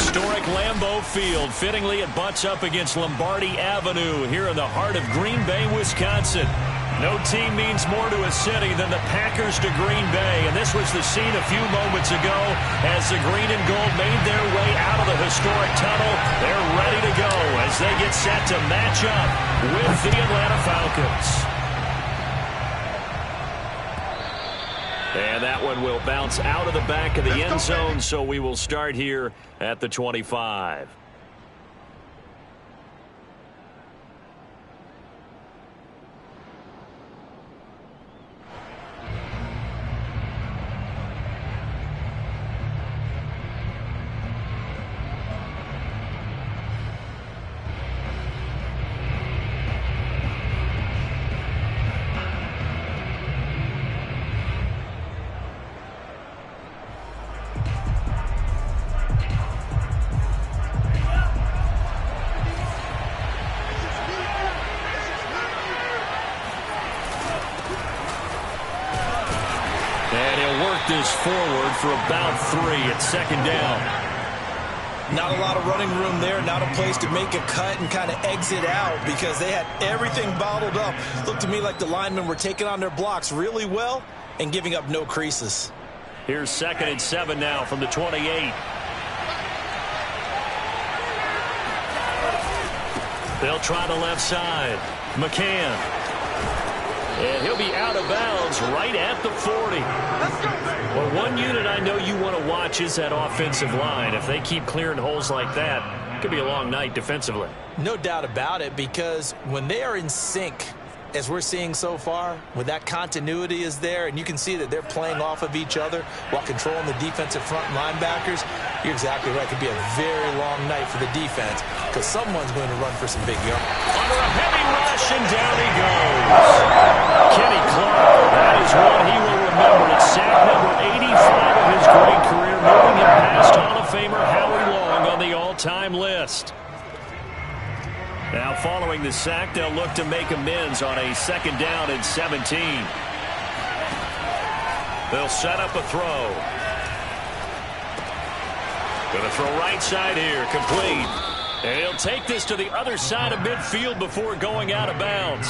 historic Lambeau Field. Fittingly, it butts up against Lombardi Avenue here in the heart of Green Bay, Wisconsin. No team means more to a city than the Packers to Green Bay, and this was the scene a few moments ago as the green and gold made their way out of the historic tunnel. They're ready to go as they get set to match up with the Atlanta Falcons. And that one will bounce out of the back of the end zone, so we will start here at the 25. This forward for about 3 at second down. Not a lot of running room there, not a place to make a cut and kind of exit out because they had everything bottled up. Looked to me like the linemen were taking on their blocks really well and giving up no creases. Here's 2nd and 7 now from the 28. They'll try the left side. McCann. And he'll be out of bounds right at the 40. Well, one unit I know you want to watch is that offensive line. If they keep clearing holes like that, it could be a long night defensively. No doubt about it, because when they are in sync, as we're seeing so far, when that continuity is there and you can see that they're playing off of each other while controlling the defensive front linebackers, you're exactly right. It could be a very long night for the defense because someone's going to run for some big yards. Under a heavy rush, and down he goes. Kenny Clark, that is one he will remember. It's sack number 85 of his great career, moving him past Hall of Famer Howie Long on the all-time list. Now following the sack, they'll look to make amends on a 2nd down and 17. They'll set up a throw. Going to throw right side here, complete. And he'll take this to the other side of midfield before going out of bounds.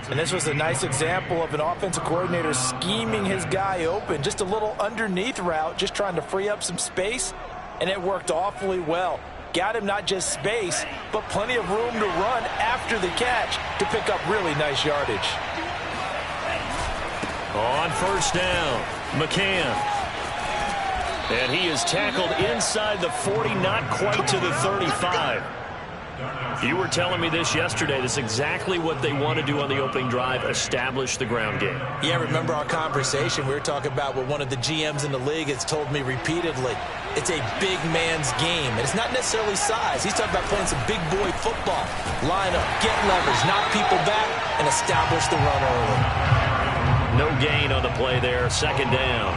And this was a nice example of an offensive coordinator scheming his guy open. Just a little underneath route, just trying to free up some space. And it worked awfully well. Got him not just space, but plenty of room to run after the catch to pick up really nice yardage. On 1st down, McCann. And he is tackled inside the 40, not quite to the 35. You were telling me this yesterday. This is exactly what they want to do on the opening drive, establish the ground game. Yeah, remember our conversation? We were talking about what one of the GMs in the league has told me repeatedly. It's a big man's game, and it's not necessarily size. He's talking about playing some big boy football. Line up, get leverage, knock people back, and establish the run early. No gain on the play there, 2nd down.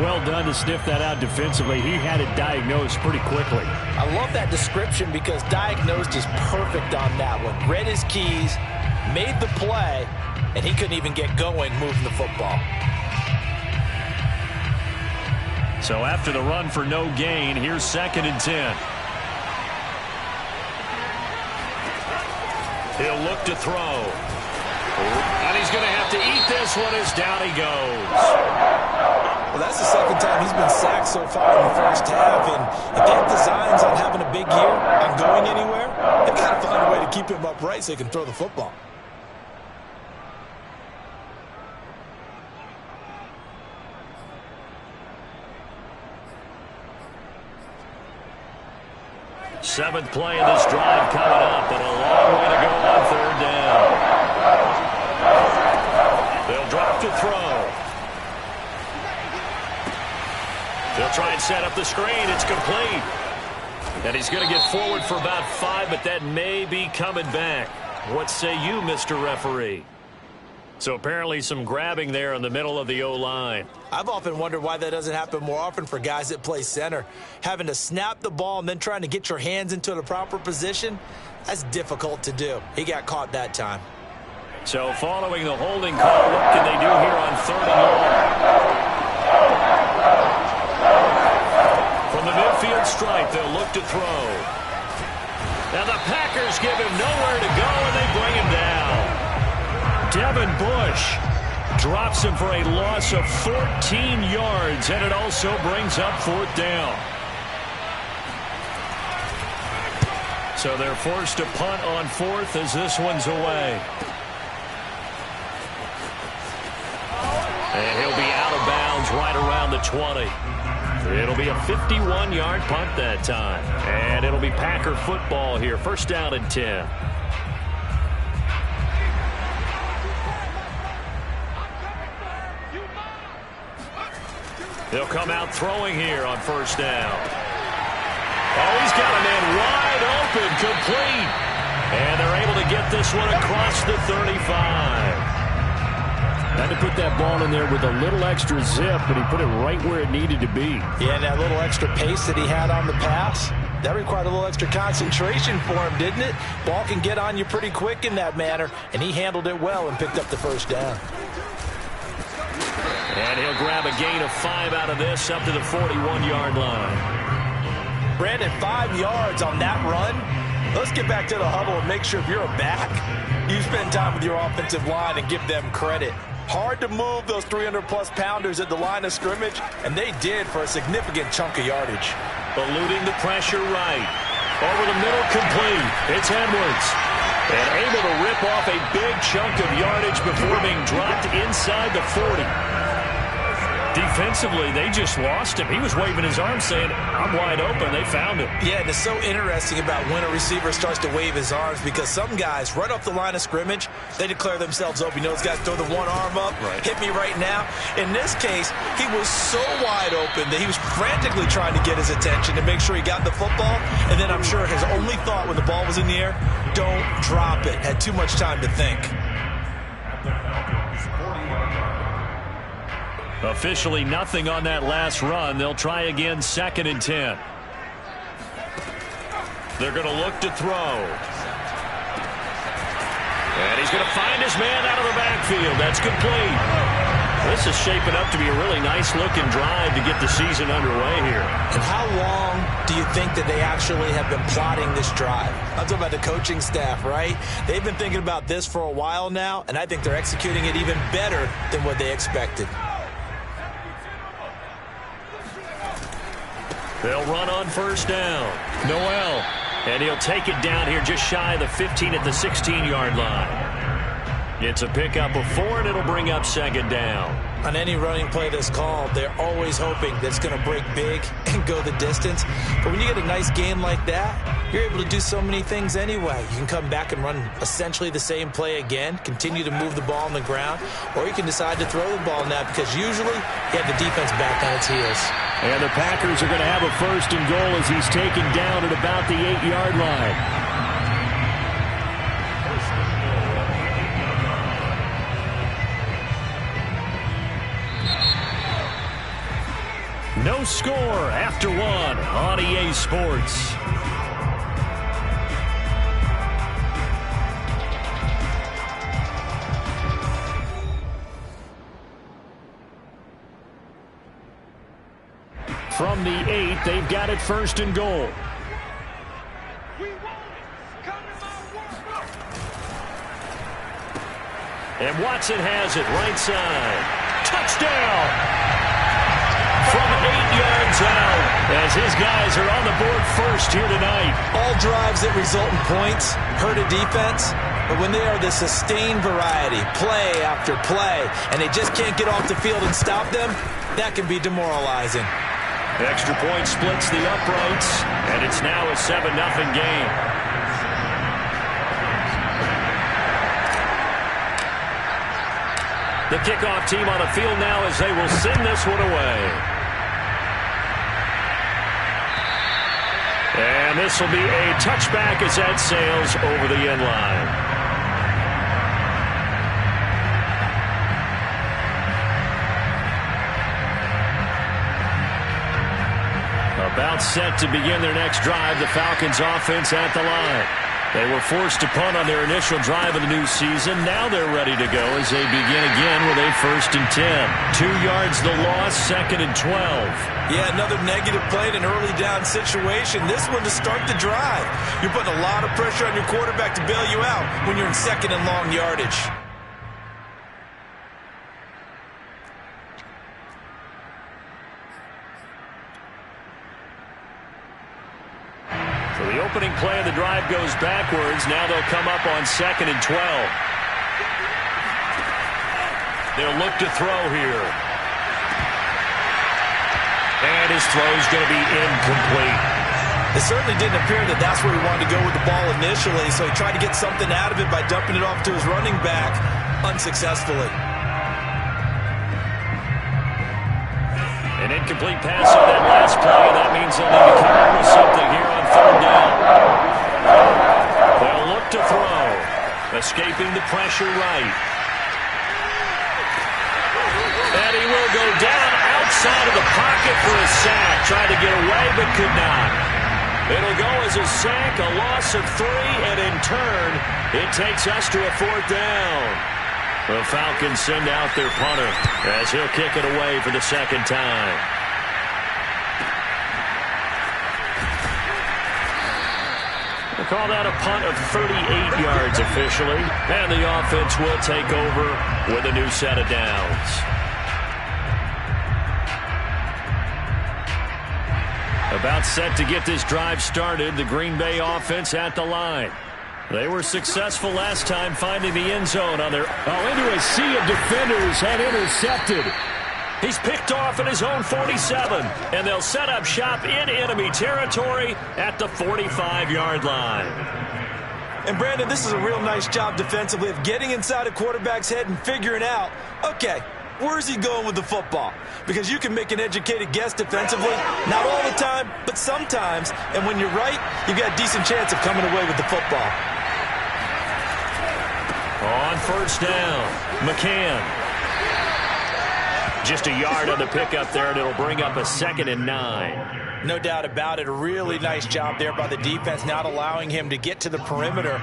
Well done to sniff that out defensively. He had it diagnosed pretty quickly. I love that description because diagnosed is perfect on that one. Read his keys, made the play, and he couldn't even get going moving the football. So after the run for no gain, here's 2nd and 10. He'll look to throw. And he's going to have to eat this one as down he goes. Well, that's the 2nd time he's been sacked so far in the 1st half, and if they have designs on having a big year, on going anywhere, they've got to find a way to keep him upright so he can throw the football. Seventh play of this drive coming up, but a long way to go on 3rd down. They'll drop to throw. They'll try and set up the screen. It's complete. And he's going to get forward for about 5, but that may be coming back. What say you, Mr. Referee? So apparently some grabbing there in the middle of the O-line. I've often wondered why that doesn't happen more often for guys that play center. Having to snap the ball and then trying to get your hands into the proper position, that's difficult to do. He got caught that time. So following the holding call, what can they do here on 3rd and long? From the midfield stripe. They'll look to throw. Now the Packers give him nowhere to go, and they bring him down. Devin Bush drops him for a loss of 14 yards, and it also brings up 4th down. So they're forced to punt on 4th as this one's away. And he'll be out of bounds right around the 20. It'll be a 51-yard punt that time. And it'll be Packer football here. 1st down and 10. They'll come out throwing here on 1st down. Oh, he's got a man wide open, complete. And they're able to get this one across the 35. Had to put that ball in there with a little extra zip, but he put it right where it needed to be. Yeah, and that little extra pace that he had on the pass, that required a little extra concentration for him, didn't it? Ball can get on you pretty quick in that manner, and he handled it well and picked up the 1st down. And he'll grab a gain of 5 out of this up to the 41-yard line. Brandon, 5 yards on that run. Let's get back to the huddle and make sure if you're a back, you spend time with your offensive line and give them credit. Hard to move those 300-plus pounders at the line of scrimmage, and they did for a significant chunk of yardage. Eluding the pressure right. Over the middle, complete. It's Edwards. And able to rip off a big chunk of yardage before being dropped inside the 40. Defensively, they just lost him. He was waving his arms saying, I'm wide open. They found him. Yeah, and it's so interesting about when a receiver starts to wave his arms because some guys, right off the line of scrimmage, they declare themselves open. You know, those guys throw the one arm up, hit me right now. In this case, he was so wide open that he was frantically trying to get his attention to make sure he got the football. And then I'm sure his only thought when the ball was in the air, don't drop it. Had too much time to think. Officially nothing on that last run. They'll try again 2nd and 10. They're going to look to throw. And he's going to find his man out of the backfield. That's complete. This is shaping up to be a really nice-looking drive to get the season underway here. And how long do you think that they actually have been plotting this drive? I'm talking about the coaching staff, right? They've been thinking about this for a while now, and I think they're executing it even better than what they expected. They'll run on 1st down. Noel. And he'll take it down here just shy of the 15 at the 16-yard line. It's a pickup of 4, and it'll bring up 2nd down. On any running play that's called, they're always hoping that it's going to break big and go the distance. But when you get a nice game like that, you're able to do so many things anyway. You can come back and run essentially the same play again, continue to move the ball on the ground, or you can decide to throw the ball now because usually you have the defense back on its heels. And the Packers are going to have a 1st and goal as he's taken down at about the 8-yard line. No score after 1 on EA Sports. From the 8, they've got it 1st and goal. And Watson has it right side. Touchdown! From 8 yards out as his guys are on the board first here tonight. All drives that result in points hurt a defense, but when they are the sustained variety, play after play, and they just can't get off the field and stop them, that can be demoralizing. Extra point splits the uprights, and it's now a 7-0 game. The kickoff team on the field now as they will send this one away. And this will be a touchback as that sails over the end line. About set to begin their next drive, the Falcons offense at the line. They were forced to punt on their initial drive of the new season. Now they're ready to go as they begin again with a 1st and 10. 2 yards the loss, 2nd and 12. Yeah, another negative play in an early down situation. This one to start the drive. You're putting a lot of pressure on your quarterback to bail you out when you're in 2nd and long yardage. So the opening play of the drive goes backwards. Now they'll come up on 2nd and 12. They'll look to throw here. And his throw's going to be incomplete. It certainly didn't appear that that's where he wanted to go with the ball initially, so he tried to get something out of it by dumping it off to his running back unsuccessfully. An incomplete pass on that last play, and that means they'll need to come up with something here on 3rd down. They'll look to throw. Escaping the pressure right. And he will go down outside of the pocket for a sack. Tried to get away, but could not. It'll go as a sack, a loss of 3, and in turn, it takes us to a 4th down. The Falcons send out their punter as he'll kick it away for the 2nd time. We'll call that a punt of 38 yards officially, and the offense will take over with a new set of downs. About set to get this drive started, the Green Bay offense at the line. They were successful last time finding the end zone on their... into a sea of defenders and intercepted. He's picked off at his own 47, and they'll set up shop in enemy territory at the 45-yard line. And Brandon, this is a real nice job defensively of getting inside a quarterback's head and figuring out, okay, where's he going with the football? Because you can make an educated guess defensively, not all the time, but sometimes. And when you're right, you've got a decent chance of coming away with the football. On 1st down, McCann. Just a yard on the pickup there, and it'll bring up a 2nd and 9. No doubt about it. A really nice job there by the defense, not allowing him to get to the perimeter.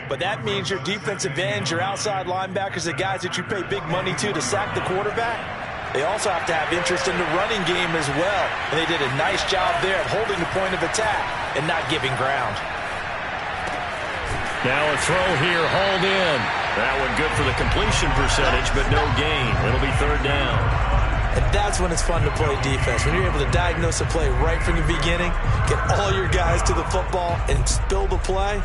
But that means your defensive ends, your outside linebackers, the guys that you pay big money to sack the quarterback, they also have to have interest in the running game as well. And they did a nice job there of holding the point of attack and not giving ground. Now a throw here, hauled in. That one good for the completion percentage, but no gain. It'll be 3rd down. And that's when it's fun to play defense. When you're able to diagnose a play right from the beginning, get all your guys to the football, and spill the play,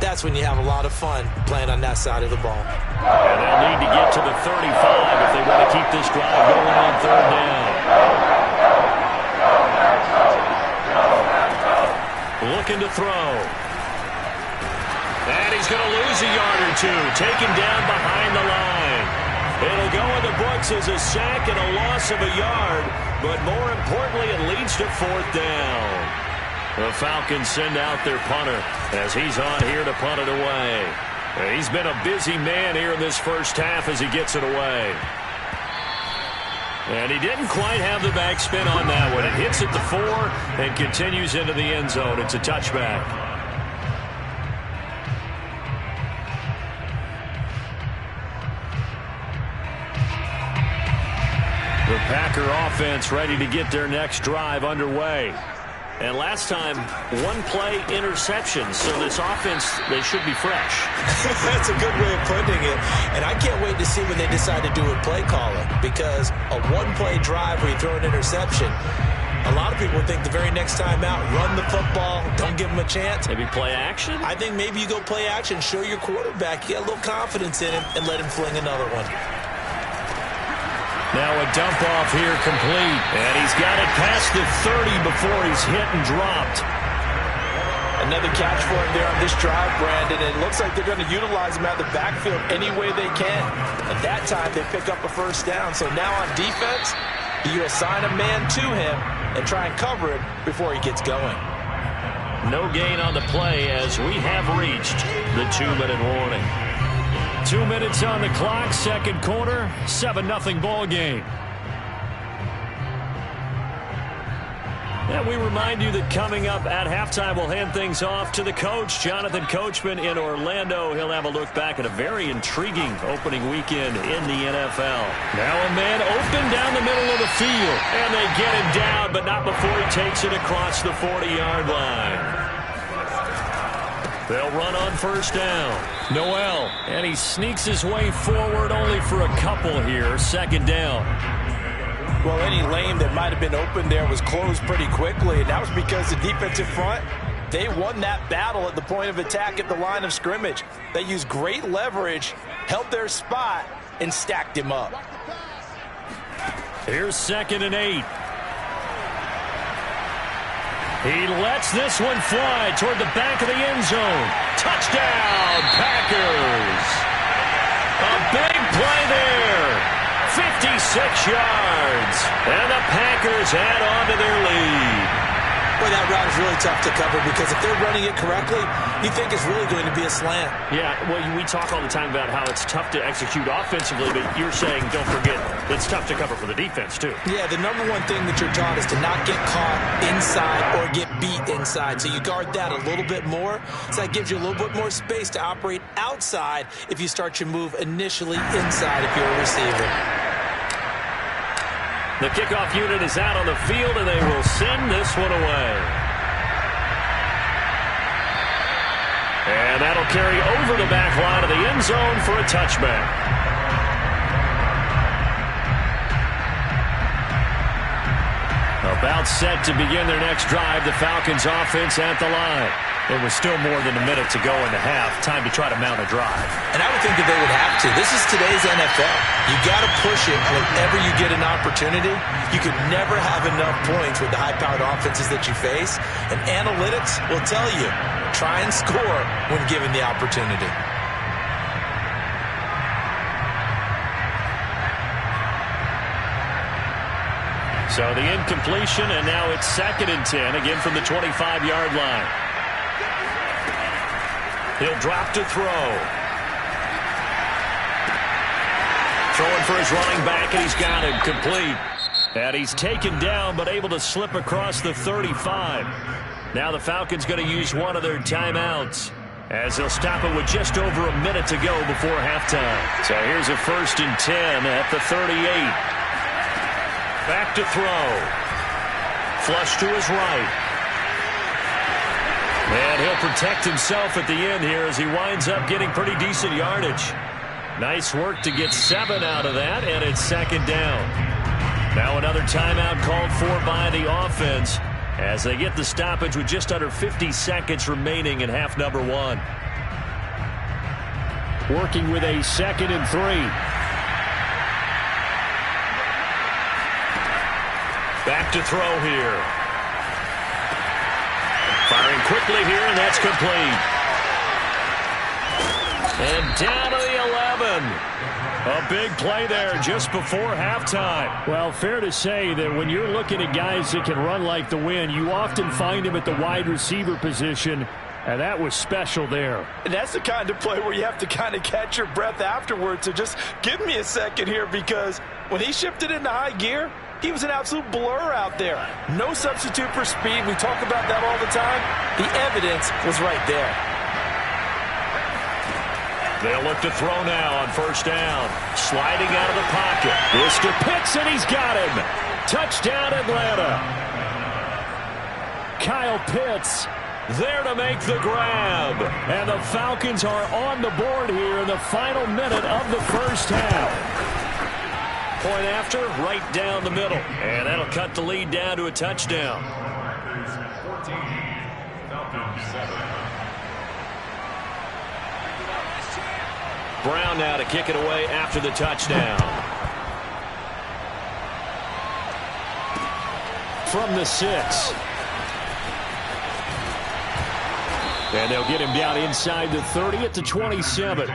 that's when you have a lot of fun playing on that side of the ball. And they'll need to get to the 35 if they want to keep this drive going on 3rd down. Looking to throw. And he's going to lose a yard or two. Taken down behind the line. It'll go in the books as a sack and a loss of a yard. But more importantly, it leads to 4th down. The Falcons send out their punter as he's on here to punt it away. He's been a busy man here in this first half as he gets it away. And he didn't quite have the backspin on that one. It hits at the 4 and continues into the end zone. It's a touchback. The Packer offense ready to get their next drive underway. And last time, 1-play interception. So this offense, they should be fresh. That's a good way of putting it. And I can't wait to see when they decide to do a play calling. Because a 1-play drive where you throw an interception, a lot of people think the very next time out, run the football, don't give them a chance. Maybe play action? I think maybe you go play action, show your quarterback, you get a little confidence in him, and let him fling another one. Now a dump off here complete. And he's got it past the 30 before he's hit and dropped. Another catch for him there on this drive, Brandon. And it looks like they're going to utilize him out of the backfield any way they can. At that time, they pick up a 1st down. So now on defense, you assign a man to him and try and cover it before he gets going. No gain on the play as we have reached the 2-minute warning. 2 minutes on the clock, 2nd quarter, 7-0 ball game. And we remind you that coming up at halftime, we'll hand things off to the coach, Jonathan Coachman in Orlando. He'll have a look back at a very intriguing opening weekend in the NFL. Now a man open down the middle of the field, and they get him down, but not before he takes it across the 40-yard line. They'll run on first down. Noel, and he sneaks his way forward only for a couple here. Second down. Well, any lane that might have been open there was closed pretty quickly, and that was because the defensive front, they won that battle at the point of attack at the line of scrimmage. They used great leverage, held their spot, and stacked him up. Here's 2nd and 8. He lets this one fly toward the back of the end zone. Touchdown, Packers! A big play there. 56 yards. And the Packers add on to their lead. Boy, that route is really tough to cover because if they're running it correctly, you think it's really going to be a slant. Yeah, well, we talk all the time about how it's tough to execute offensively, but you're saying, don't forget, it's tough to cover for the defense, too. Yeah, the number one thing that you're taught is to not get caught inside or get beat inside. So you guard that a little bit more. So that gives you a little bit more space to operate outside if you start your move initially inside if you're a receiver. The kickoff unit is out on the field, and they will send this one away. And that'll carry over the back line of the end zone for a touchback. About set to begin their next drive, the Falcons offense at the line. There was still more than a minute to go in the half. Time to try to mount a drive. And I would think that they would have to. This is today's NFL. You got to push it whenever you get an opportunity. You could never have enough points with the high-powered offenses that you face. And analytics will tell you, try and score when given the opportunity. So the incompletion, and now it's 2nd and 10, again from the 25-yard line. He'll drop to throw. Throwing for his running back, and he's got him complete. And he's taken down, but able to slip across the 35. Now the Falcons going to use one of their timeouts, as they'll stop it with just over a minute to go before halftime. So here's a 1st and 10 at the 38. Back to throw. Flush to his right. And he'll protect himself at the end here as he winds up getting pretty decent yardage. Nice work to get 7 out of that, and it's 2nd down. Now another timeout called for by the offense as they get the stoppage with just under 50 seconds remaining in half number 1. Working with a 2nd and 3. Back to throw here. Firing quickly here, and that's complete. And down to the 11. A big play there just before halftime. Well, fair to say that when you're looking at guys that can run like the wind, you often find them at the wide receiver position, and that was special there. And that's the kind of play where you have to kind of catch your breath afterwards. So just give me a second here, because when he shifted into high gear, he was an absolute blur out there. No substitute for speed. We talk about that all the time. The evidence was right there. They'll look to throw now on first down. Sliding out of the pocket. Mr. Pitts, and he's got him. Touchdown, Atlanta. Kyle Pitts there to make the grab. And the Falcons are on the board here in the final minute of the first half. Point after, right down the middle. And that'll cut the lead down to a touchdown. Brown now to kick it away after the touchdown. From the 6. And they'll get him down inside the 30 at the 27.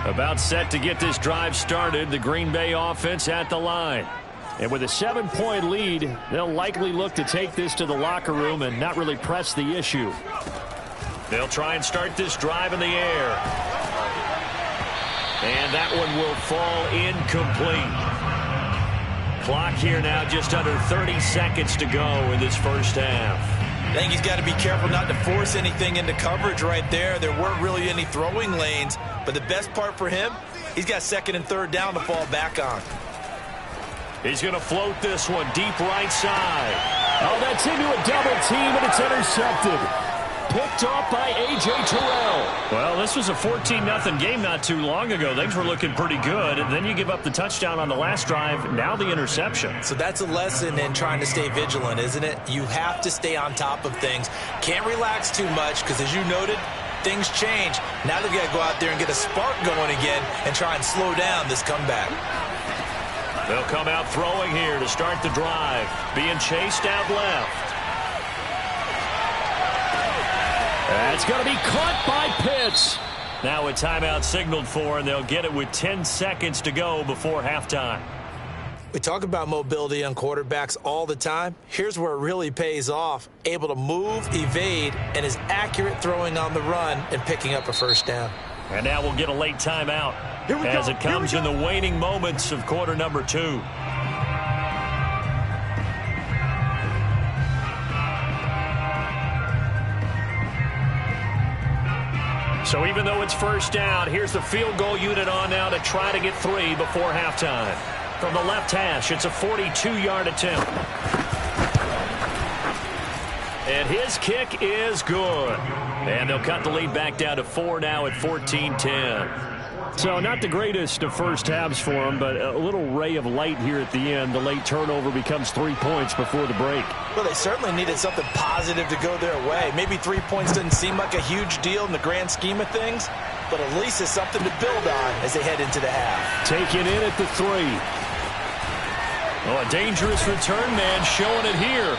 About set to get this drive started. The Green Bay offense at the line. And with a 7-point lead, they'll likely look to take this to the locker room and not really press the issue. They'll try and start this drive in the air. And that one will fall incomplete. Clock here now just under 30 seconds to go in this first half. I think he's got to be careful not to force anything into coverage right there. There weren't really any throwing lanes, but the best part for him, he's got second and third down to fall back on. He's going to float this one deep right side. Oh, that's into a double team, and it's intercepted. Picked off by A.J. Terrell. Well, this was a 14-0 game not too long ago. Things were looking pretty good, and then you give up the touchdown on the last drive, now the interception. So that's a lesson in trying to stay vigilant, isn't it? You have to stay on top of things. Can't relax too much because, as you noted, things change. Now they've got to go out there and get a spark going again and try and slow down this comeback. They'll come out throwing here to start the drive. Being chased out left. That's going to be caught by Pitts. Now a timeout signaled for, and they'll get it with 10 seconds to go before halftime. We talk about mobility on quarterbacks all the time. Here's where it really pays off. Able to move, evade, and is accurate throwing on the run and picking up a first down. And now we'll get a late timeout as it comes in the waning moments of quarter number 2. So even though it's first down, here's the field goal unit on now to try to get 3 before halftime. From the left hash, it's a 42-yard attempt. And his kick is good. And they'll cut the lead back down to 4 now at 14-10. So not the greatest of first halves for them, but a little ray of light here at the end. The late turnover becomes 3 points before the break. Well, they certainly needed something positive to go their way. Maybe 3 points doesn't seem like a huge deal in the grand scheme of things, but at least it's something to build on as they head into the half. Taken in at the 3. Oh, a dangerous return man showing it here.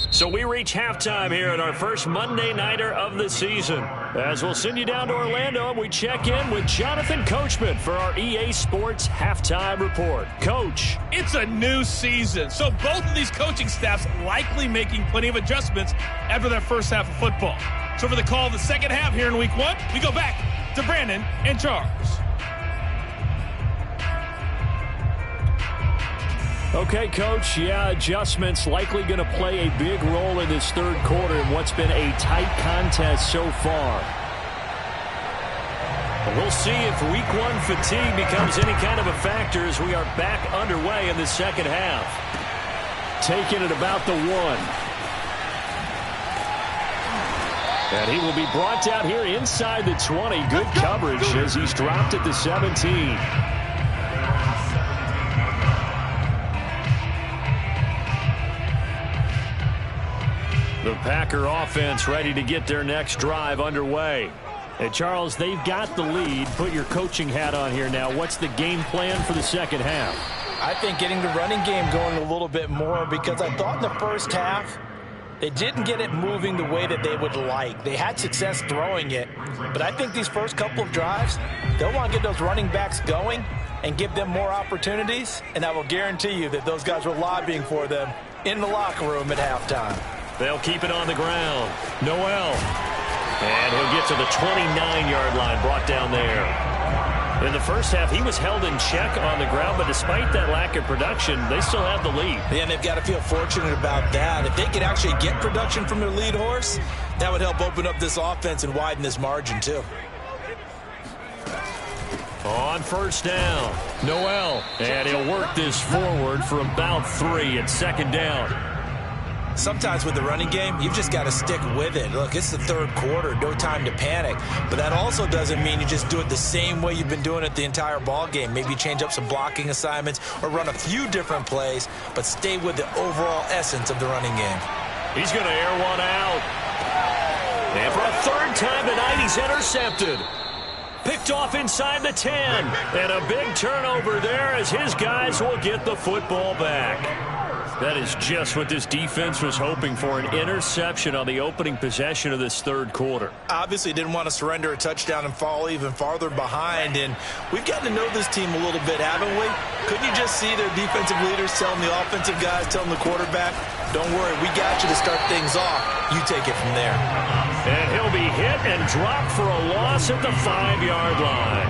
So we reach halftime here at our first Monday Nighter of the season. As we'll send you down to Orlando, and we check in with Jonathan Coachman for our EA Sports Halftime Report. Coach. It's a new season, so both of these coaching staffs likely making plenty of adjustments after their first half of football. So for the call of the second half here in Week 1, we go back to Brandon and Charles. Okay, Coach, adjustments likely going to play a big role in this third quarter in what's been a tight contest so far. We'll see if Week 1 fatigue becomes any kind of a factor as we are back underway in the second half. Taking it about the 1. And he will be brought down here inside the 20. Good coverage as he's dropped at the 17. The Packer offense ready to get their next drive underway. Hey, Charles, they've got the lead. Put your coaching hat on here now. What's the game plan for the second half? I think getting the running game going a little bit more, because I thought in the first half they didn't get it moving the way that they would like. They had success throwing it, but I think these first couple of drives, they'll want to get those running backs going and give them more opportunities, and I will guarantee you that those guys were lobbying for them in the locker room at halftime. They'll keep it on the ground. Noel. And he'll get to the 29-yard line, brought down there. In the first half, he was held in check on the ground, but despite that lack of production, they still have the lead. Yeah, and they've got to feel fortunate about that. If they could actually get production from their lead horse, that would help open up this offense and widen this margin, too. On first down, Noel. And he'll work this forward for about 3 at second down. Sometimes with the running game, you've just got to stick with it. Look, it's the third quarter, no time to panic. But that also doesn't mean you just do it the same way you've been doing it the entire ball game. Maybe change up some blocking assignments or run a few different plays, but stay with the overall essence of the running game. He's going to air one out. And for a third time tonight, he's intercepted. Picked off inside the 10. And a big turnover there as his guys will get the football back. That is just what this defense was hoping for, an interception on the opening possession of this third quarter. Obviously didn't want to surrender a touchdown and fall even farther behind, and we've gotten to know this team a little bit, haven't we? Couldn't you just see their defensive leaders telling the offensive guys, telling the quarterback, Don't worry, we got you to start things off. You take it from there. And he'll be hit and dropped for a loss at the 5-yard line.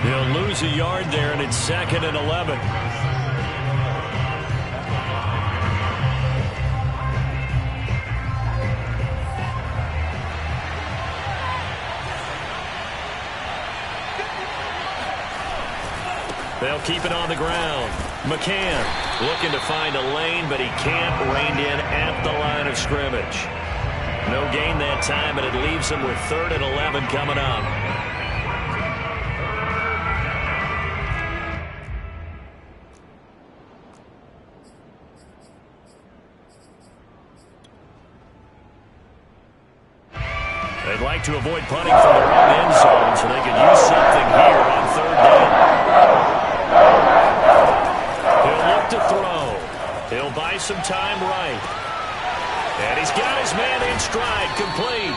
He'll lose a yard there, and it's 2nd and 11. They'll keep it on the ground. McCann looking to find a lane, but he can't. Reined in at the line of scrimmage. No gain that time, and it leaves him with 3rd and 11 coming up. They'd like to avoid punting from their own end zone, so they could use something here on 3rd down. He'll look to throw. He'll buy some time right. And he's got his man in stride, complete.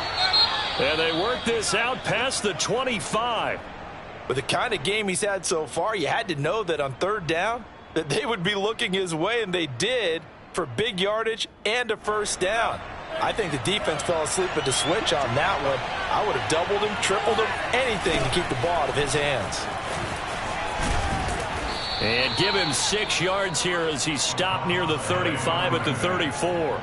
And they work this out past the 25. With the kind of game he's had so far, you had to know that on 3rd down, that they would be looking his way, and they did, for big yardage and a 1st down. I think the defense fell asleep at the switch on that one. I would have doubled him, tripled him, anything to keep the ball out of his hands. And give him 6 yards here as he stopped near the 35 at the 34.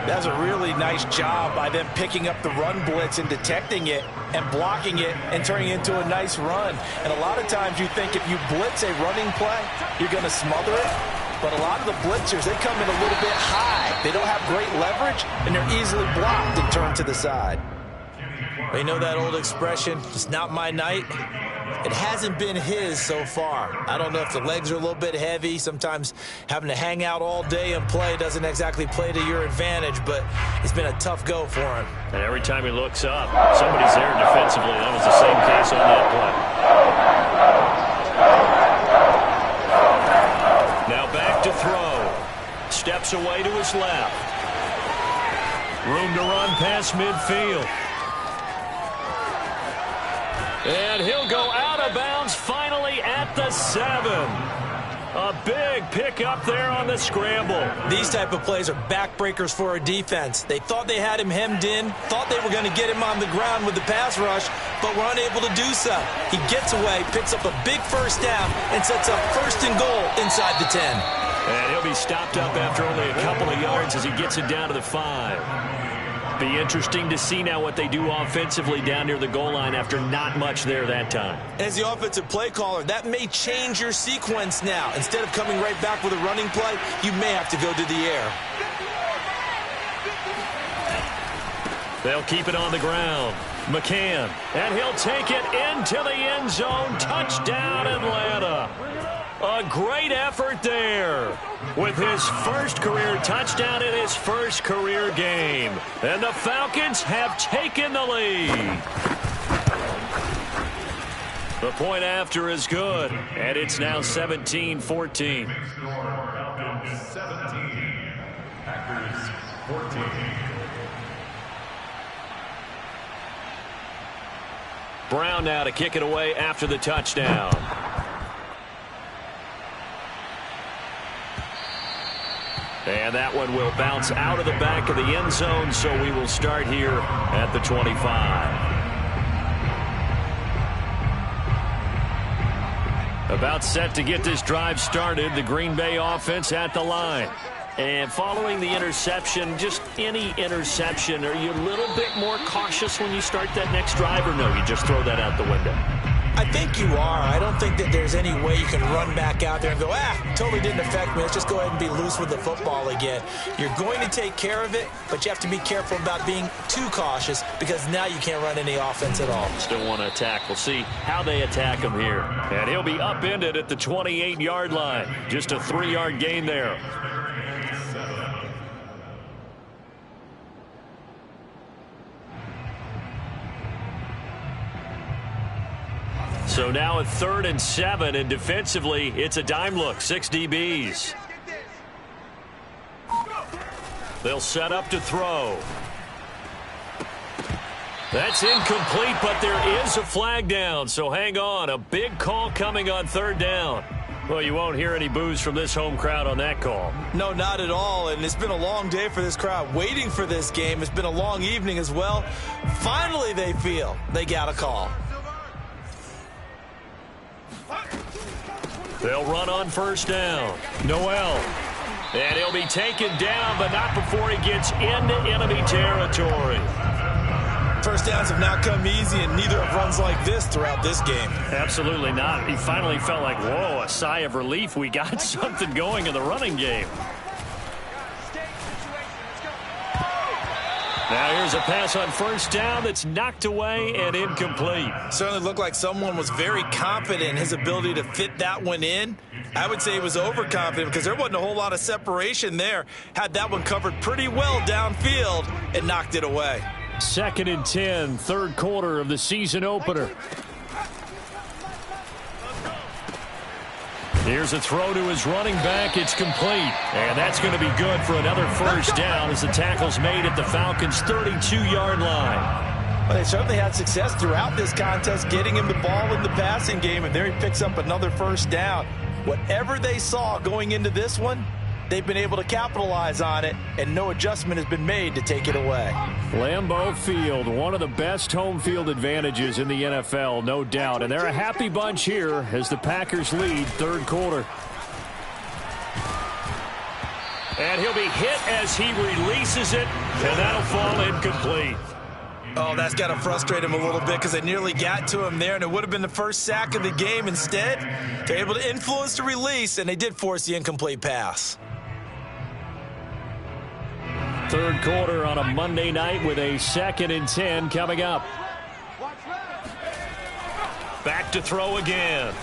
That's a really nice job by them picking up the run blitz and detecting it and blocking it and turning it into a nice run. And a lot of times you think if you blitz a running play, you're going to smother it. But a lot of the blitzers, they come in a little bit high. They don't have great leverage, and they're easily blocked and turned to the side. Well, you know that old expression, it's not my night? It hasn't been his so far. I don't know if the legs are a little bit heavy. Sometimes having to hang out all day and play doesn't exactly play to your advantage, but it's been a tough go for him. And every time he looks up, somebody's there defensively. That was the same case on that play. Now back to throw. Steps away to his left. Room to run past midfield. And he'll go out of bounds finally at the 7. A big pickup there on the scramble. These type of plays are backbreakers for a defense. They thought they had him hemmed in, thought they were going to get him on the ground with the pass rush, but were unable to do so. He gets away, picks up a big 1st down, and sets up 1st and goal inside the 10. And he'll be stopped up after only a couple of yards as he gets it down to the 5. Be interesting to see now what they do offensively down near the goal line after not much there that time. As the offensive play caller, that may change your sequence now. Instead of coming right back with a running play, you may have to go to the air. They'll keep it on the ground. McCann, and he'll take it into the end zone. Touchdown, Atlanta. A great effort there with his 1st career touchdown in his 1st career game. And the Falcons have taken the lead. The point after is good, and it's now 17-14. 17, Packers 14. Brown now to kick it away after the touchdown. And that one will bounce out of the back of the end zone, so we will start here at the 25. About set to get this drive started, the Green Bay offense at the line. And following the interception, just any interception, are you a little bit more cautious when you start that next drive, or no, you just throw that out the window? I think you are. I don't think that there's any way you can run back out there and go, totally didn't affect me. Let's just go ahead and be loose with the football again. You're going to take care of it, but you have to be careful about being too cautious because now you can't run any offense at all. Still want to attack. We'll see how they attack him here. And he'll be upended at the 28-yard line. Just a 3-yard gain there. So now at 3rd and 7, and defensively, it's a dime look, 6 DBs. They'll set up to throw. That's incomplete, but there is a flag down, so hang on. A big call coming on 3rd down. Well, you won't hear any boos from this home crowd on that call. No, not at all, and it's been a long day for this crowd waiting for this game. It's been a long evening as well. Finally, they feel they got a call. They'll run on first down. Noel. And he'll be taken down, but not before he gets into enemy territory. First downs have not come easy, and neither have runs like this throughout this game. Absolutely not. He finally felt like, whoa, a sigh of relief. We got something going in the running game. Now here's a pass on first down that's knocked away and incomplete. Certainly looked like someone was very confident in his ability to fit that one in. I would say he was overconfident because there wasn't a whole lot of separation there. Had that one covered pretty well downfield and knocked it away. 2nd and 10, third quarter of the season opener. Here's a throw to his running back. It's complete. And that's going to be good for another first down as the tackle's made at the Falcons' 32-yard line. Well, they certainly had success throughout this contest getting him the ball in the passing game, and there he picks up another first down. Whatever they saw going into this one, they've been able to capitalize on it, and no adjustment has been made to take it away. Lambeau Field, one of the best home field advantages in the NFL, no doubt. And they're a happy bunch here as the Packers lead third quarter. And he'll be hit as he releases it, and that'll fall incomplete. Oh, that's got to frustrate him a little bit because they nearly got to him there, and it would have been the first sack of the game. Instead, they're able to influence the release, and they did force the incomplete pass. Third quarter on a Monday night with a 2nd and 10 coming up. Back to throw again.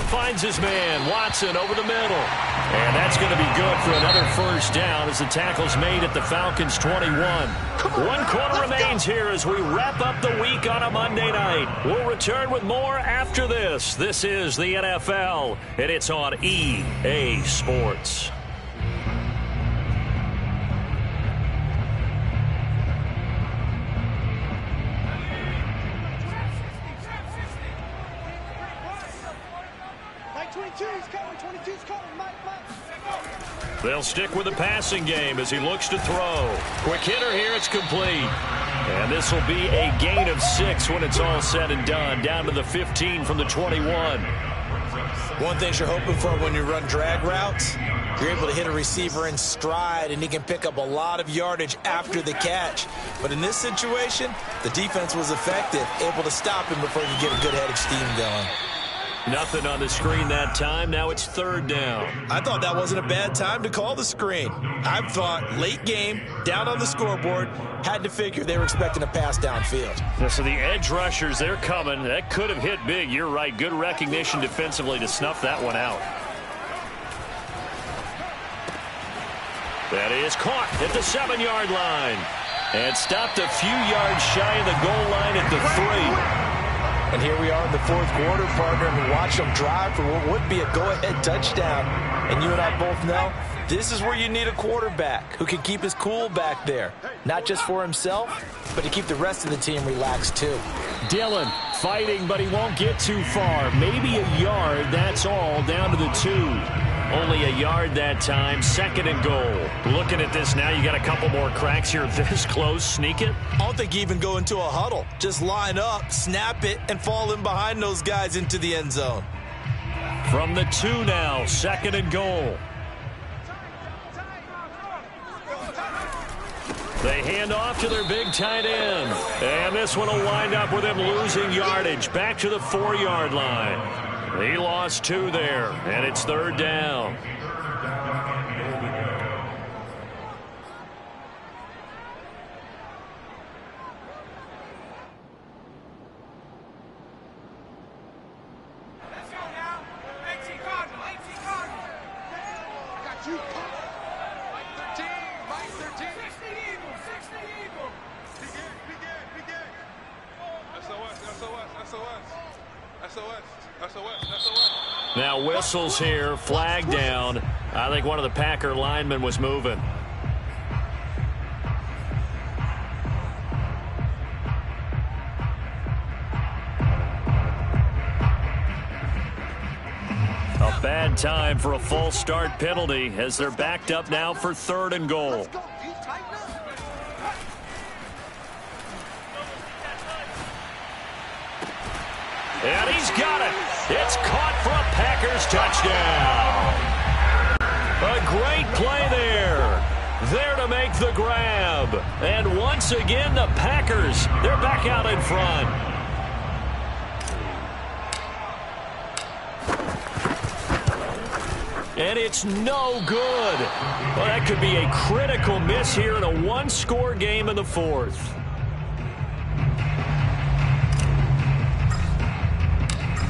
Finds his man, Watson, over the middle. And that's going to be good for another first down as the tackle's made at the Falcons' 21. 1 quarter remains here as we wrap up the week on a Monday night. We'll return with more after this. This is the NFL, and it's on EA Sports. They'll stick with the passing game as he looks to throw. Quick hitter here, it's complete. And this will be a gain of 6 when it's all said and done, down to the 15 from the 21. One thing you're hoping for when you run drag routes, you're able to hit a receiver in stride, and he can pick up a lot of yardage after the catch. But in this situation, the defense was effective, able to stop him before he could get a good head of steam going. Nothing on the screen that time. Now it's third down. I thought that wasn't a bad time to call the screen. I thought late game, down on the scoreboard, had to figure they were expecting a pass downfield. Yeah, so the edge rushers, they're coming. That could have hit big. You're right. Good recognition defensively to snuff that one out. That is caught at the 7-yard line. And stopped a few yards shy of the goal line at the 3. And here we are in the fourth quarter, partner, and we watch them drive for what would be a go-ahead touchdown. And you and I both know this is where you need a quarterback who can keep his cool back there. Not just for himself, but to keep the rest of the team relaxed too. Dillon fighting, but he won't get too far. Maybe a yard, that's all, down to the 2. Only a yard that time, 2nd and goal. Looking at this now, you got a couple more cracks here this close. Sneak it? I don't think you even go into a huddle. Just line up, snap it, and fall in behind those guys into the end zone. From the 2 now, 2nd and goal. They hand off to their big tight end. And this one will wind up with him losing yardage. Back to the 4-yard line. He lost 2 there, and it's third down. Now whistles here, flag down. I think one of the Packer linemen was moving. Bad time for a false start penalty as they're backed up now for 3rd and goal. And he's got it. It's caught for a Packers touchdown. A great play there. There to make the grab. And once again, the Packers, they're back out in front. And it's no good. Well, that could be a critical miss here in a one-score game in the 4th.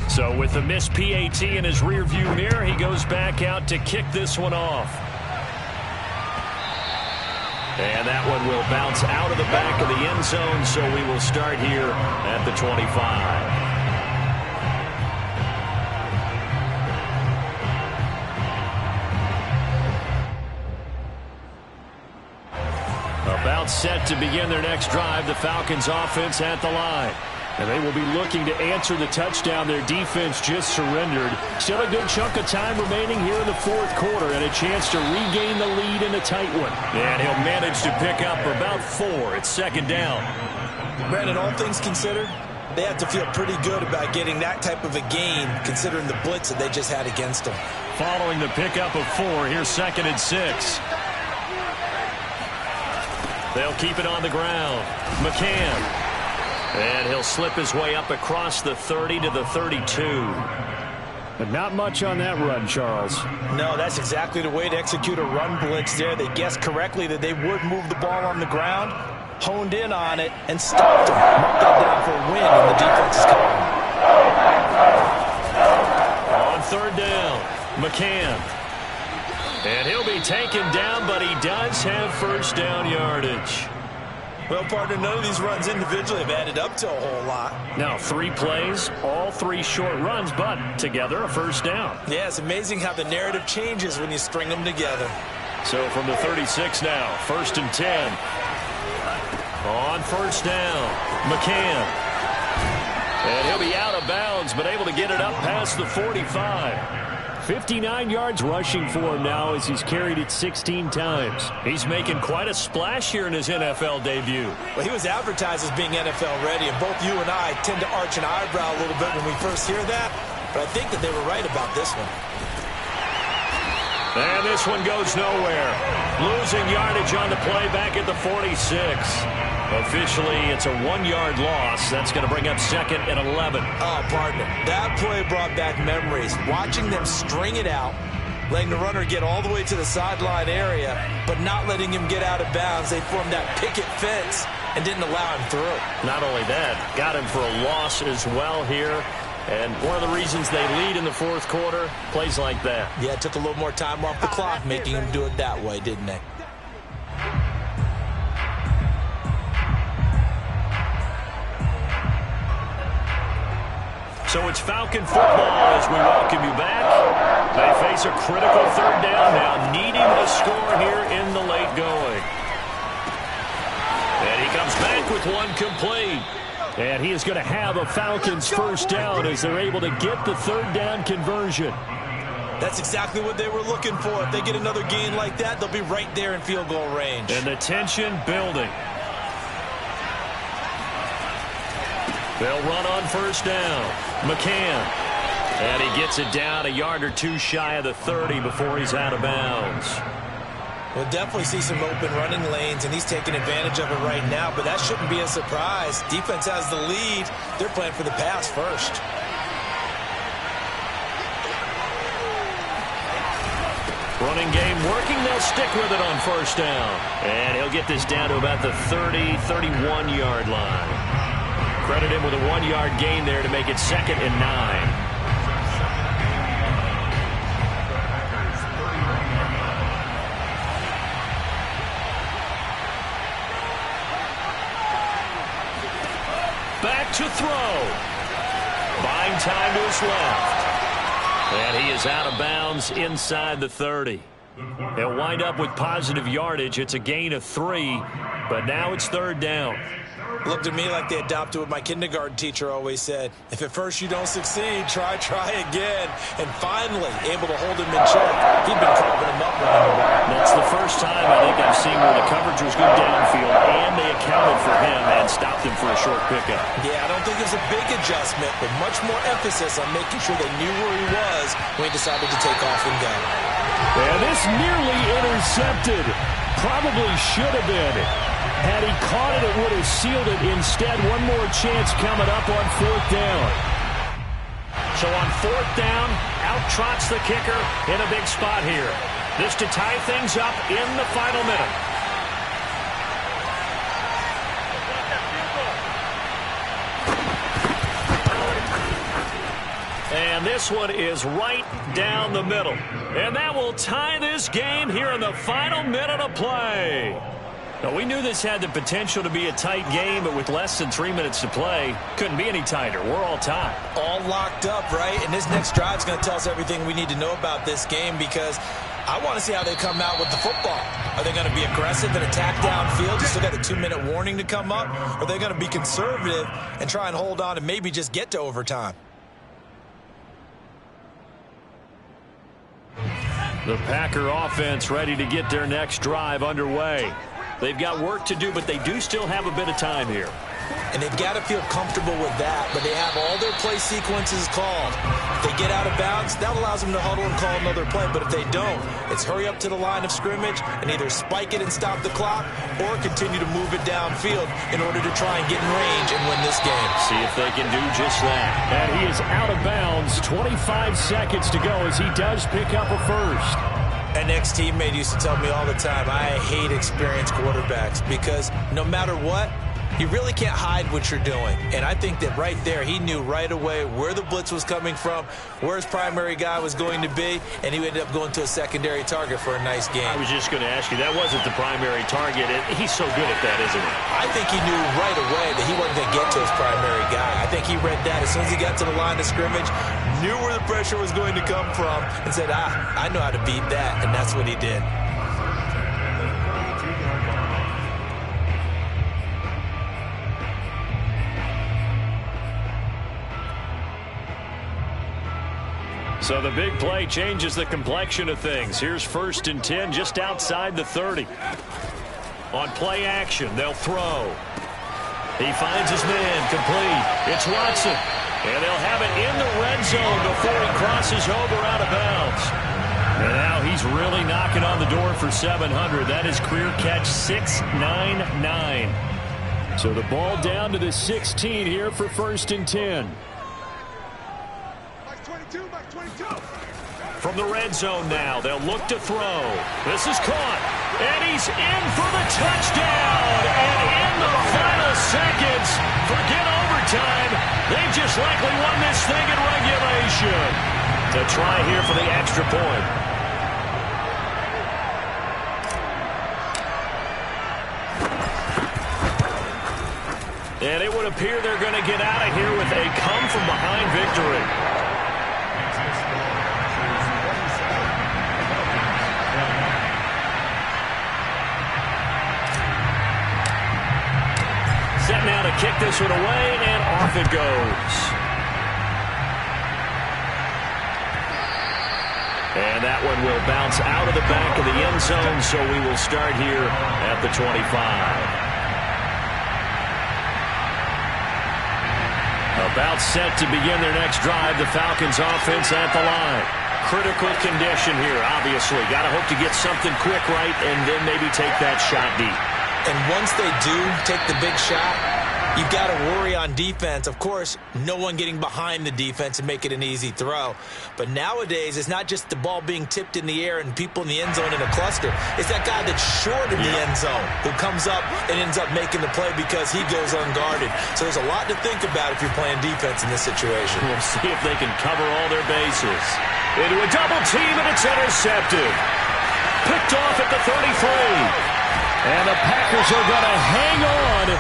So with the missed PAT in his rearview mirror, he goes back out to kick this one off. And that one will bounce out of the back of the end zone, so we will start here at the 25. About set to begin their next drive, the Falcons offense at the line. And they will be looking to answer the touchdown their defense just surrendered. Still a good chunk of time remaining here in the 4th quarter and a chance to regain the lead in a tight one. And he'll manage to pick up about 4. It's 2nd down. Brandon, all things considered, they have to feel pretty good about getting that type of a gain considering the blitz that they just had against them. Following the pickup of 4, here's 2nd and 6. They'll keep it on the ground. McCann. And he'll slip his way up across the 30 to the 32. But not much on that run, Charles. No, that's exactly the way to execute a run blitz there. They guessed correctly that they would move the ball on the ground, honed in on it, and stopped him. Marked that down for a win when the defense is coming. On 3rd down, McCann. And he'll be taken down, but he does have 1st down yardage. Well, partner, none of these runs individually have added up to a whole lot. Now 3 plays, all 3 short runs, but together a 1st down. Yeah, it's amazing how the narrative changes when you string them together. So from the 36 now, 1st and 10. On 1st down, McCann. And he'll be out of bounds, but able to get it up past the 45. 59 yards rushing for him now as he's carried it 16 times. He's making quite a splash here in his NFL debut. Well, he was advertised as being NFL ready, and both you and I tend to arch an eyebrow a little bit when we first hear that, but I think that they were right about this one. And this one goes nowhere. Losing yardage on the play back at the 46. Officially, it's a 1-yard loss. That's going to bring up 2nd and 11. Oh, partner, that play brought back memories. Watching them string it out, letting the runner get all the way to the sideline area, but not letting him get out of bounds. They formed that picket fence and didn't allow him through. Not only that, got him for a loss as well here. And one of the reasons they lead in the 4th quarter, plays like that. Yeah, it took a little more time off the clock, making him do it that way, didn't they? So it's Falcon football as we welcome you back. They face a critical 3rd down now, needing to score here in the late going. And he comes back with one complete. And he is going to have a Falcons 1st down as they're able to get the 3rd down conversion. That's exactly what they were looking for. If they get another gain like that, they'll be right there in field goal range. And the tension building. They'll run on 1st down. McCann. And he gets it down a yard or 2 shy of the 30 before he's out of bounds. We'll definitely see some open running lanes, and he's taking advantage of it right now, but that shouldn't be a surprise. Defense has the lead. They're playing for the pass first. Running game working. They'll stick with it on 1st down. And he'll get this down to about the 30, 31-yard line. Credit him with a 1-yard gain there to make it 2nd and 9. Back to throw. Buying time to his left. And he is out of bounds inside the 30. He'll wind up with positive yardage. It's a gain of 3, But now it's third down. Looked to me like they adopted what my kindergarten teacher always said. If at first you don't succeed, try again. And finally, able to hold him in check. He'd been carving him up running the ball. That's the first time I think I've seen where the coverage was good downfield, and they accounted for him and stopped him for a short pickup. Yeah, I don't think it was a big adjustment, but much more emphasis on making sure they knew where he was when he decided to take off and go. And this nearly intercepted. Probably should have been. Had he caught it, it would have sealed it. Instead, one more chance coming up on fourth down. So on fourth down, out trots the kicker in a big spot here. This to tie things up in the final minute. And this one is right down the middle. And that will tie this game here in the final minute of play. Now, we knew this had the potential to be a tight game, but with less than 3 minutes to play, couldn't be any tighter. We're all tied. All locked up, right? And this next drive is going to tell us everything we need to know about this game, because I want to see how they come out with the football. Are they going to be aggressive and attack downfield? You still got a 2-minute warning to come up? Or are they going to be conservative and try and hold on and maybe just get to overtime? The Packer offense ready to get their next drive underway. They've got work to do, but they do still have a bit of time here. And they've got to feel comfortable with that, but they have all their play sequences called. If they get out of bounds, that allows them to huddle and call another play, but if they don't, it's hurry up to the line of scrimmage and either spike it and stop the clock or continue to move it downfield in order to try and get in range and win this game. See if they can do just that. And he is out of bounds. 25 seconds to go as he does pick up a first. An ex-teammate used to tell me all the time, I hate experienced quarterbacks because no matter what, you really can't hide what you're doing. And I think that right there, he knew right away where the blitz was coming from, where his primary guy was going to be, and he ended up going to a secondary target for a nice game. I was just going to ask you, that wasn't the primary target. He's so good at that, isn't he? I think he knew right away that he wasn't going to get to his primary guy. I think he read that as soon as he got to the line of scrimmage, knew where the pressure was going to come from, and said, I know how to beat that, and that's what he did. So the big play changes the complexion of things. Here's 1st and 10 just outside the 30. On play action, they'll throw. He finds his man, complete. It's Watson. And they'll have it in the red zone before he crosses over out of bounds. And now he's really knocking on the door for 700. That is career catch 699. So the ball down to the 16 here for 1st and 10. From the red zone now, they'll look to throw. This is caught, and he's in for the touchdown. And in the final seconds, forget overtime, they've just likely won this thing in regulation. To try here for the extra point. And it would appear they're going to get out of here with a come-from-behind victory. Set now to kick this one away, and off it goes. And that one will bounce out of the back of the end zone, so we will start here at the 25. About set to begin their next drive, the Falcons offense at the line. Critical condition here, obviously. Got to hope to get something quick right and then maybe take that shot deep. And once they do take the big shot, you've got to worry on defense. Of course, no one getting behind the defense and make it an easy throw. But nowadays, it's not just the ball being tipped in the air and people in the end zone in a cluster. It's that guy that's short in the end zone who comes up and ends up making the play because he goes unguarded. So there's a lot to think about if you're playing defense in this situation. We'll see if they can cover all their bases. Into a double team, and it's intercepted. Picked off at the 33. And the Packers are going to hang on the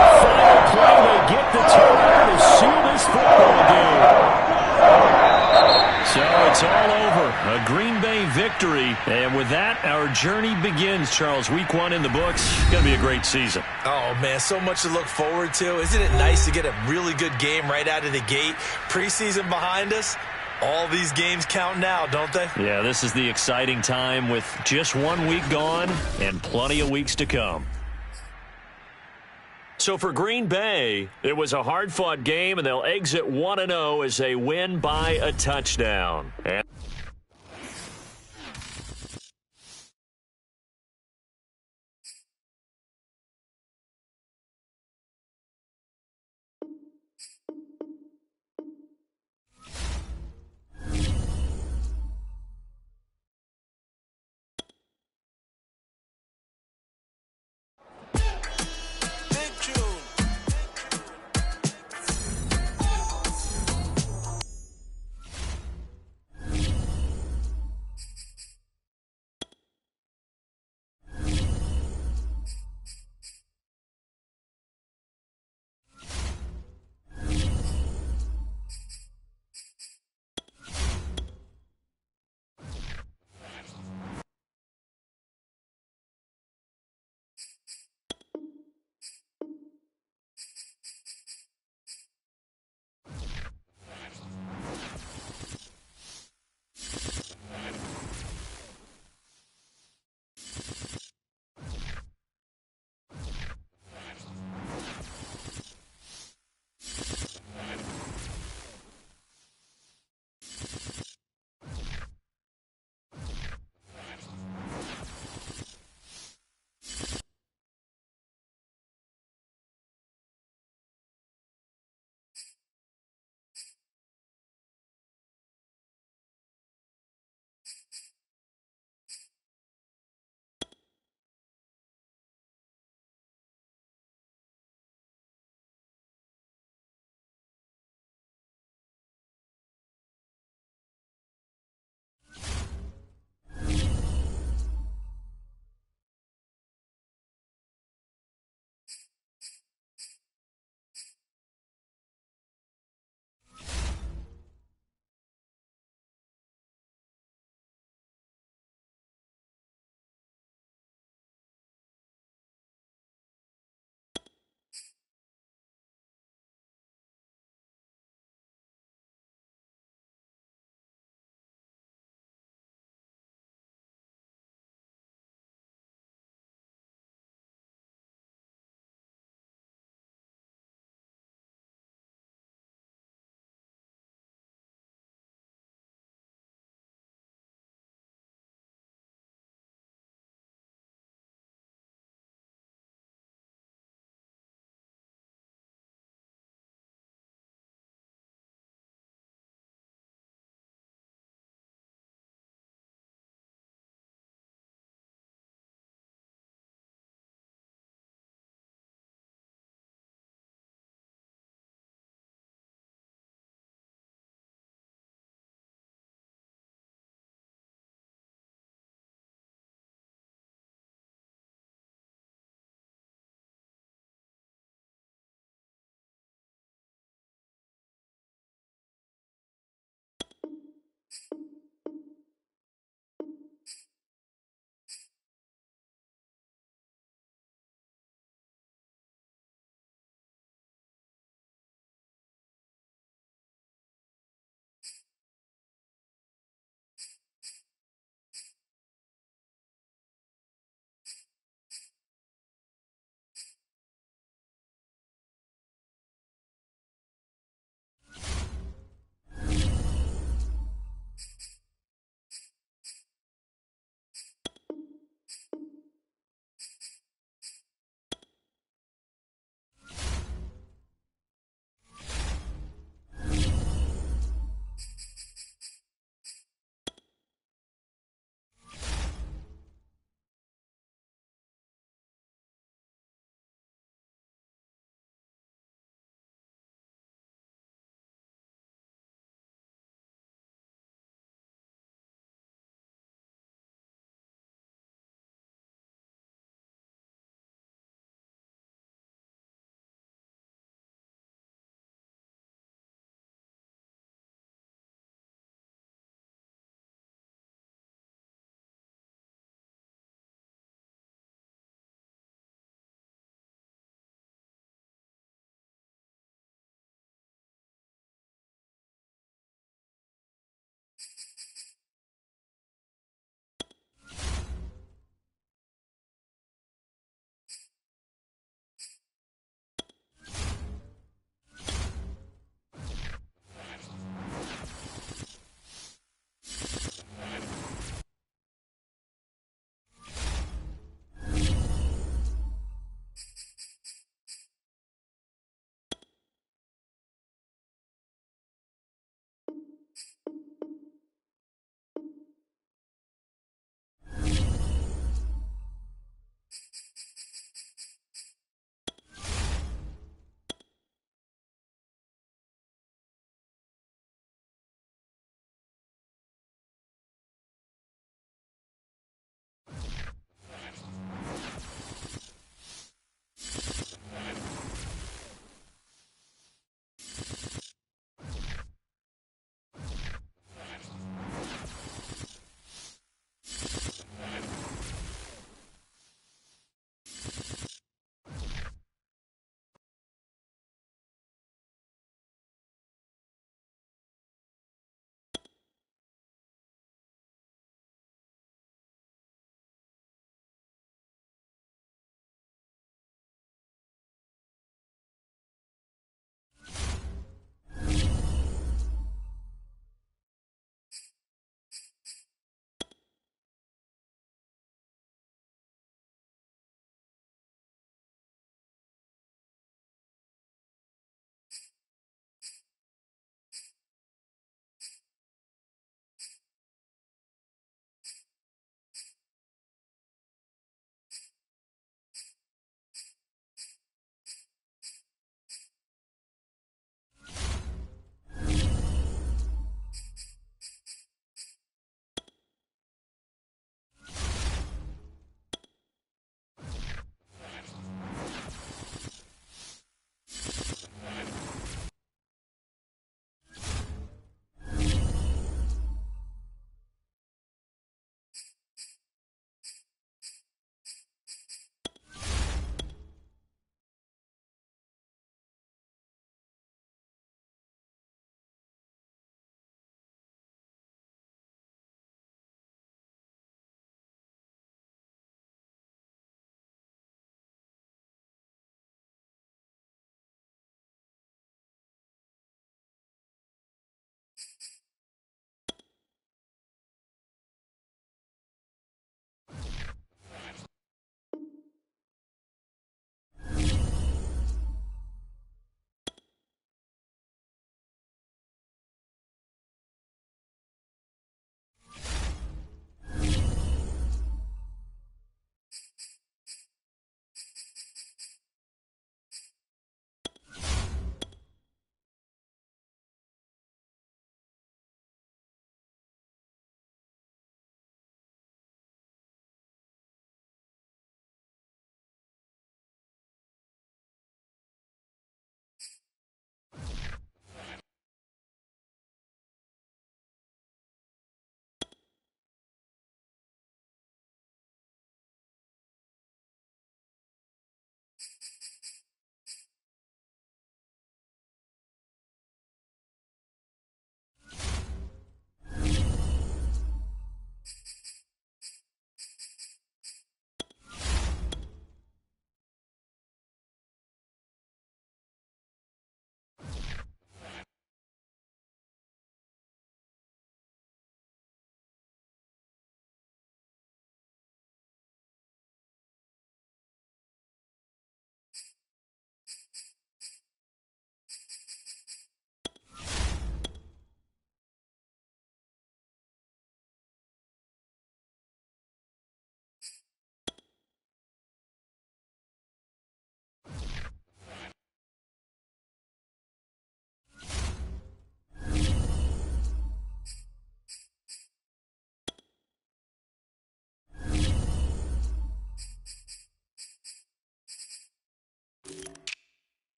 final play. They get the turnover to seal this football game. So it's all over. A Green Bay victory And with that, our journey begins, Charles. Week 1 in the books. Going to be a great season. Oh, man, so much to look forward to. Isn't it nice to get a really good game right out of the gate? Preseason behind us. All these games count now, don't they? Yeah, this is the exciting time with just 1 week gone and plenty of weeks to come. So for Green Bay, it was a hard-fought game, and they'll exit 1-0 as they win by a touchdown. And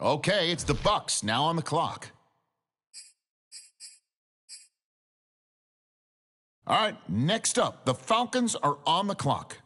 Okay, it's the Bucks now on the clock. All right, next up, the Falcons are on the clock.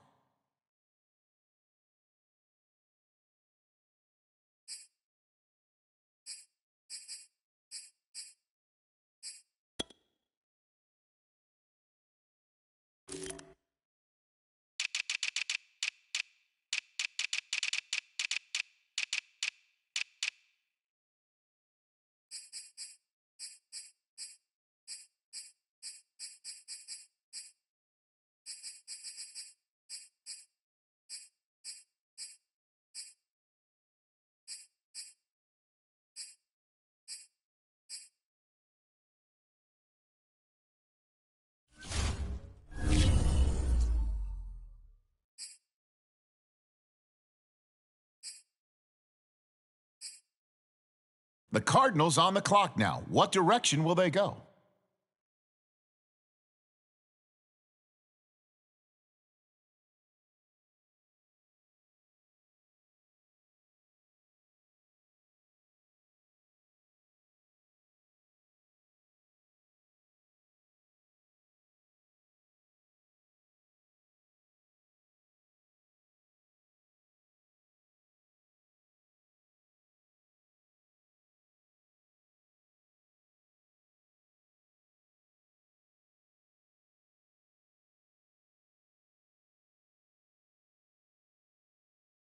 The Cardinals on the clock now. What direction will they go?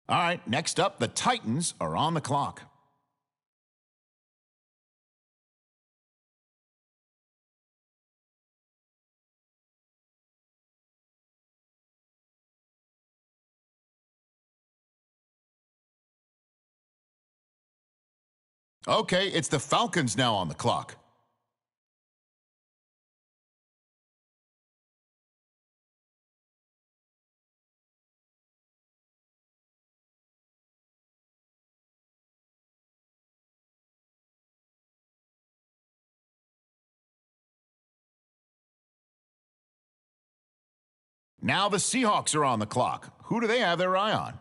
All right, next up, the Titans are on the clock. Okay, it's the Falcons now on the clock. Now the Seahawks are on the clock. Who do they have their eye on?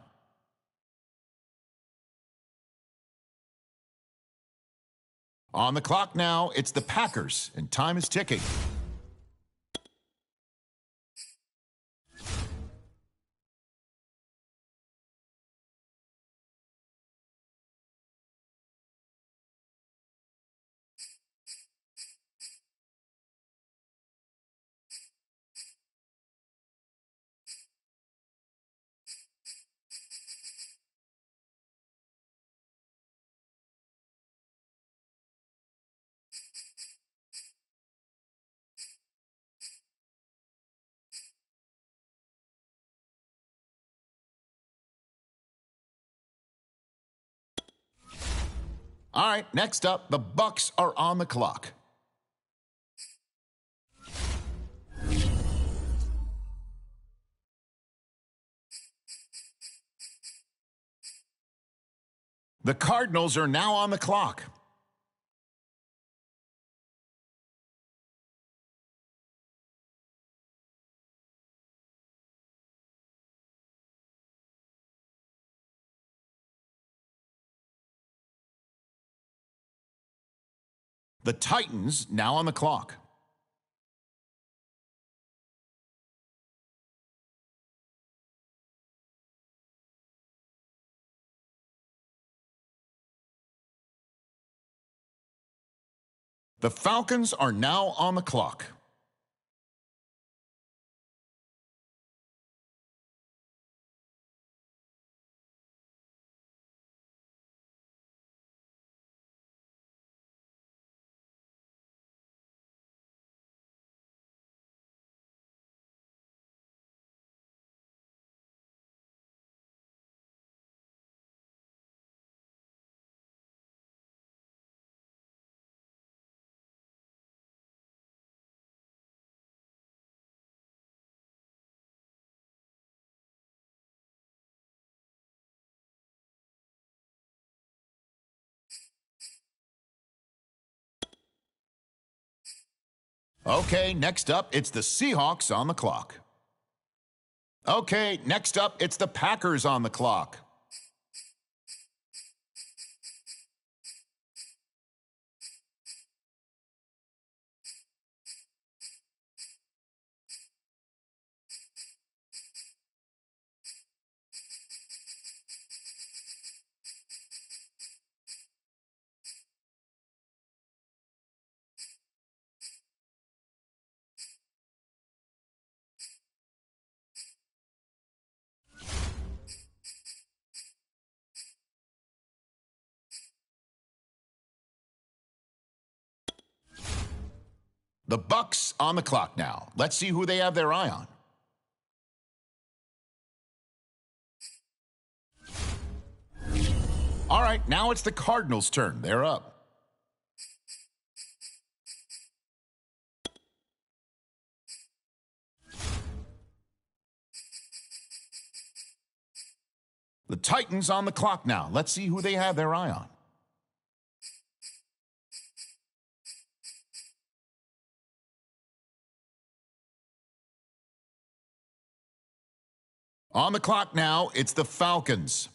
On the clock now, it's the Packers, and time is ticking. All right, next up, the Bucks are on the clock. The Cardinals are now on the clock. The Titans now on the clock. The Falcons are now on the clock. Okay, next up, it's the Seahawks on the clock. Okay, next up, it's the Packers on the clock. The Bucks on the clock now. Let's see who they have their eye on. All right, now it's the Cardinals' turn. They're up. The Titans on the clock now. Let's see who they have their eye on. On the clock now, it's the Falcons.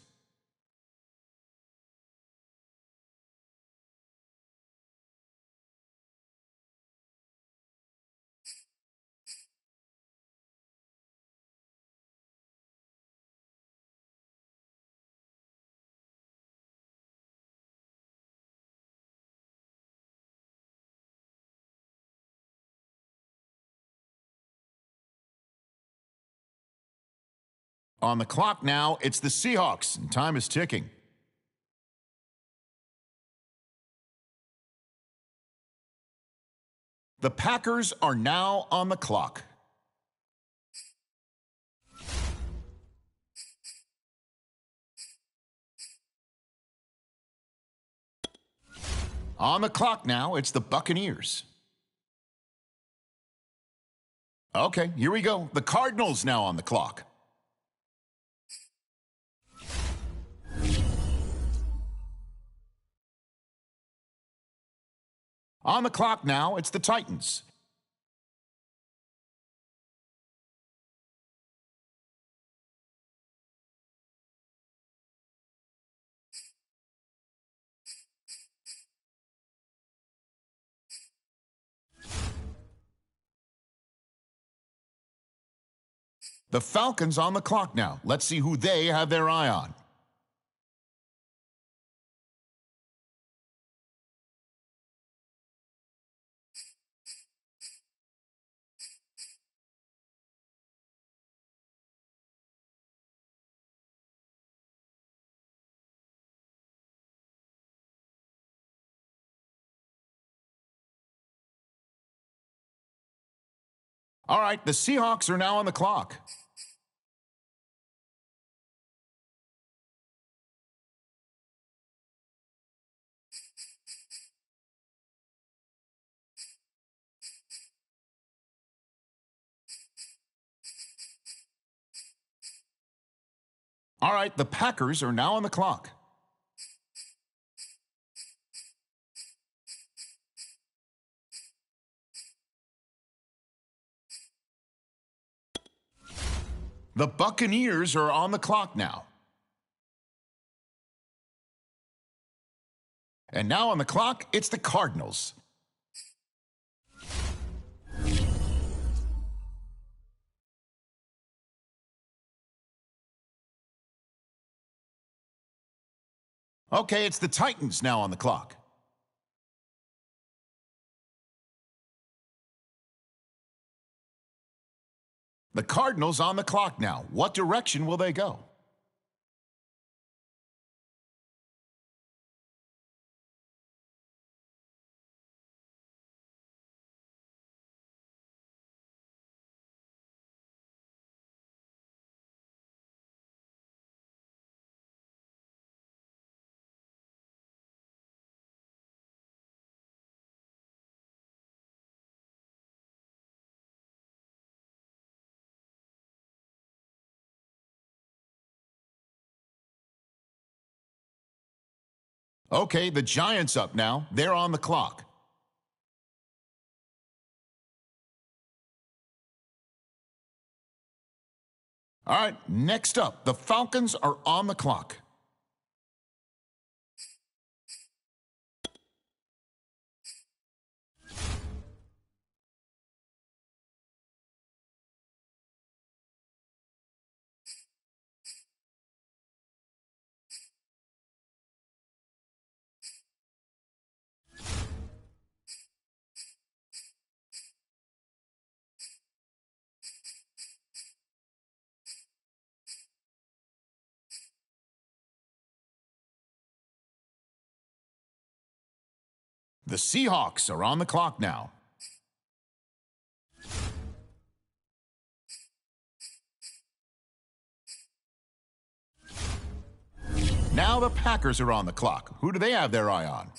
On the clock now, it's the Seahawks, and time is ticking. The Packers are now on the clock. On the clock now, it's the Buccaneers. Okay, here we go. The Cardinals now on the clock. On the clock now, it's the Titans. The Falcons on the clock now. Let's see who they have their eye on. All right, the Seahawks are now on the clock. All right, the Packers are now on the clock. The Buccaneers are on the clock now. And now on the clock, it's the Cardinals. Okay, it's the Titans now on the clock. The Cardinals on the clock now. What direction will they go? Okay, the Giants up now. They're on the clock. All right, next up, the Falcons are on the clock. The Seahawks are on the clock now. Now the Packers are on the clock. Who do they have their eye on?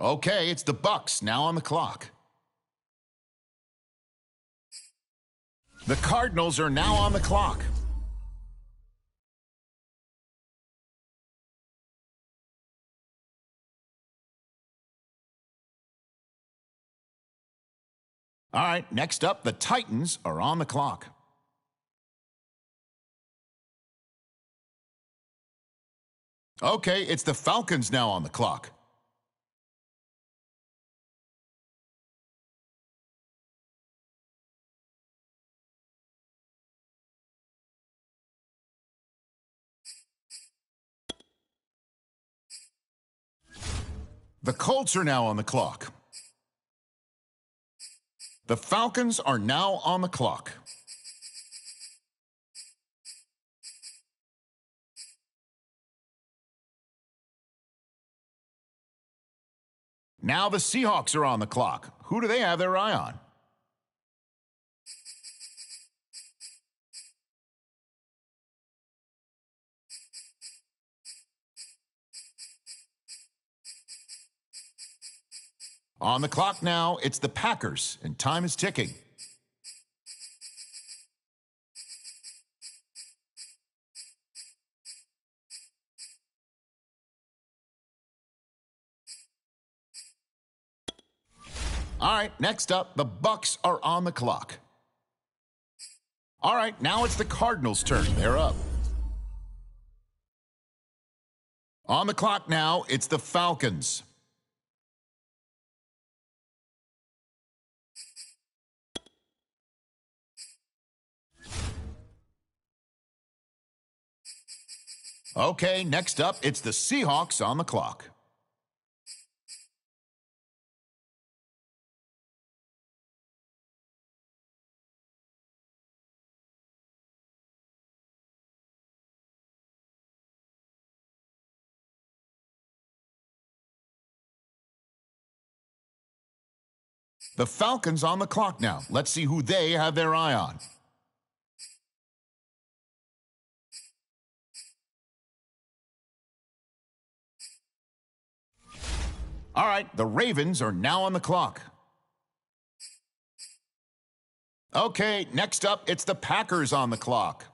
Okay, it's the Bucks now on the clock. The Cardinals are now on the clock. All right, next up, the Titans are on the clock. Okay, it's the Falcons now on the clock. The Colts are now on the clock. The Falcons are now on the clock. Now the Seahawks are on the clock. Who do they have their eye on? On the clock now, it's the Packers, and time is ticking. All right, next up, the Bucks are on the clock. All right, now it's the Cardinals' turn. They're up. On the clock now, it's the Falcons. Okay, next up, it's the Seahawks on the clock. The Falcons on the clock now. Let's see who they have their eye on. All right, the Ravens are now on the clock. Okay, next up, it's the Packers on the clock.